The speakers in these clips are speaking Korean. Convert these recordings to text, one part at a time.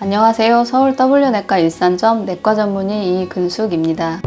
안녕하세요. 서울 W내과 일산점 내과 전문의 이근숙입니다.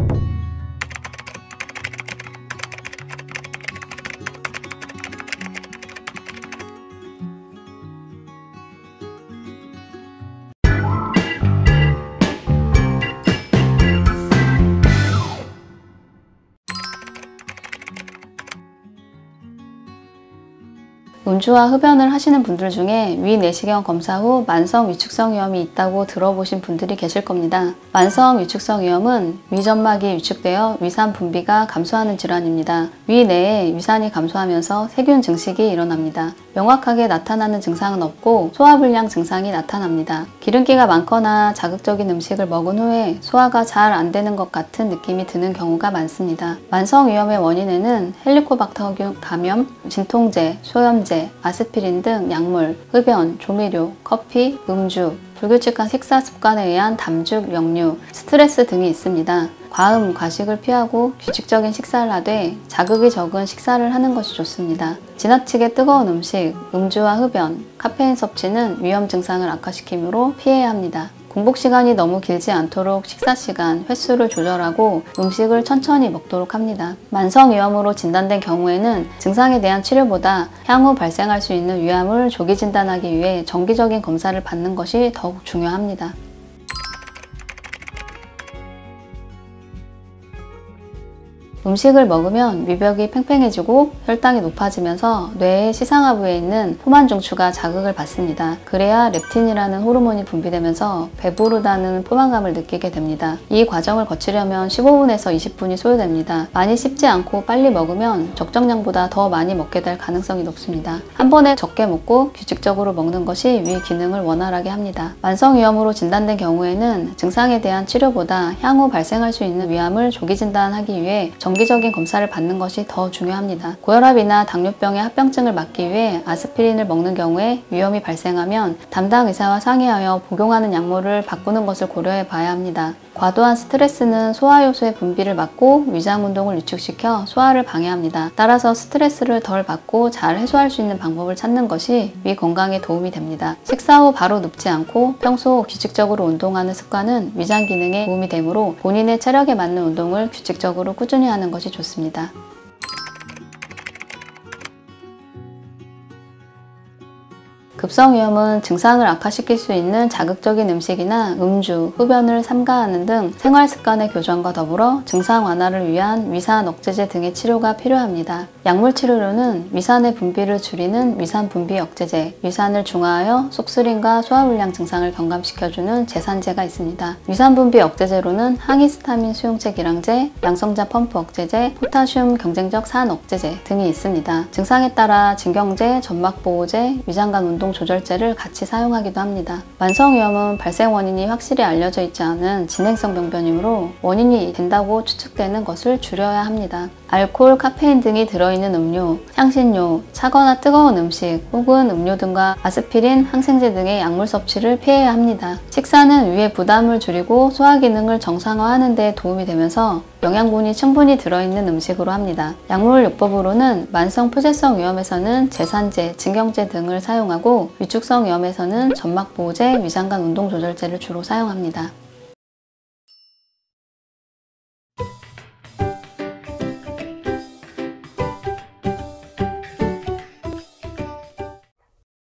음주와 흡연을 하시는 분들 중에 위내시경 검사 후 만성 위축성 위염이 있다고 들어보신 분들이 계실 겁니다. 만성 위축성 위염은 위점막이 위축되어 위산 분비가 감소하는 질환입니다. 위내에 위산이 감소하면서 세균 증식이 일어납니다. 명확하게 나타나는 증상은 없고 소화불량 증상이 나타납니다. 기름기가 많거나 자극적인 음식을 먹은 후에 소화가 잘 안 되는 것 같은 느낌이 드는 경우가 많습니다. 만성 위염의 원인에는 헬리코박터균 감염, 진통제, 소염제, 아스피린 등 약물, 흡연, 조미료, 커피, 음주, 불규칙한 식사 습관에 의한 담죽, 역류, 스트레스 등이 있습니다. 과음, 과식을 피하고 규칙적인 식사를 하되 자극이 적은 식사를 하는 것이 좋습니다. 지나치게 뜨거운 음식, 음주와 흡연, 카페인 섭취는 위험 증상을 악화시키므로 피해야 합니다. 공복 시간이 너무 길지 않도록 식사 시간, 횟수를 조절하고 음식을 천천히 먹도록 합니다. 만성 위염으로 진단된 경우에는 증상에 대한 치료보다 향후 발생할 수 있는 위암을 조기 진단하기 위해 정기적인 검사를 받는 것이 더욱 중요합니다. 음식을 먹으면 위벽이 팽팽해지고 혈당이 높아지면서 뇌의 시상하부에 있는 포만중추가 자극을 받습니다. 그래야 렙틴이라는 호르몬이 분비되면서 배부르다는 포만감을 느끼게 됩니다. 이 과정을 거치려면 15분에서 20분이 소요됩니다. 많이 씹지 않고 빨리 먹으면 적정량보다 더 많이 먹게 될 가능성이 높습니다. 한 번에 적게 먹고 규칙적으로 먹는 것이 위 기능을 원활하게 합니다. 만성위염으로 진단된 경우에는 증상에 대한 치료보다 향후 발생할 수 있는 위암을 조기 진단하기 위해 정기적인 검사를 받는 것이 더 중요합니다. 고혈압이나 당뇨병의 합병증을 막기 위해 아스피린을 먹는 경우에 위염이 발생하면 담당 의사와 상의하여 복용하는 약물을 바꾸는 것을 고려해 봐야 합니다. 과도한 스트레스는 소화효소의 분비를 막고 위장운동을 위축시켜 소화를 방해합니다. 따라서 스트레스를 덜 받고 잘 해소할 수 있는 방법을 찾는 것이 위 건강에 도움이 됩니다. 식사 후 바로 눕지 않고 평소 규칙적으로 운동하는 습관은 위장 기능에 도움이 되므로 본인의 체력에 맞는 운동을 규칙적으로 꾸준히 하는 것이 좋습니다. 급성위염은 증상을 악화시킬 수 있는 자극적인 음식이나 음주, 흡연을 삼가하는 등 생활습관의 교정과 더불어 증상 완화를 위한 위산 억제제 등의 치료가 필요합니다. 약물 치료로는 위산의 분비를 줄이는 위산 분비 억제제, 위산을 중화하여 속쓰림과 소화불량 증상을 경감시켜주는 제산제가 있습니다. 위산 분비 억제제로는 항히스타민 수용체 기량제, 양성자 펌프 억제제, 포타슘 경쟁적 산 억제제 등이 있습니다. 증상에 따라 진경제, 점막보호제, 위장간 운동 조절제를 같이 사용하기도 합니다. 만성위염은 발생 원인이 확실히 알려져 있지 않은 진행성 병변이므로 원인이 된다고 추측되는 것을 줄여야 합니다. 알코올, 카페인 등이 들어있는 음료, 향신료, 차거나 뜨거운 음식 혹은 음료 등과 아스피린, 항생제 등의 약물 섭취를 피해야 합니다. 식사는 위의 부담을 줄이고 소화 기능을 정상화하는 데 도움이 되면서 영양분이 충분히 들어있는 음식으로 합니다. 약물요법으로는 만성 폐쇄성 위염에서는 제산제, 진경제 등을 사용하고 위축성 위염에서는 점막보호제, 위장간 운동조절제를 주로 사용합니다.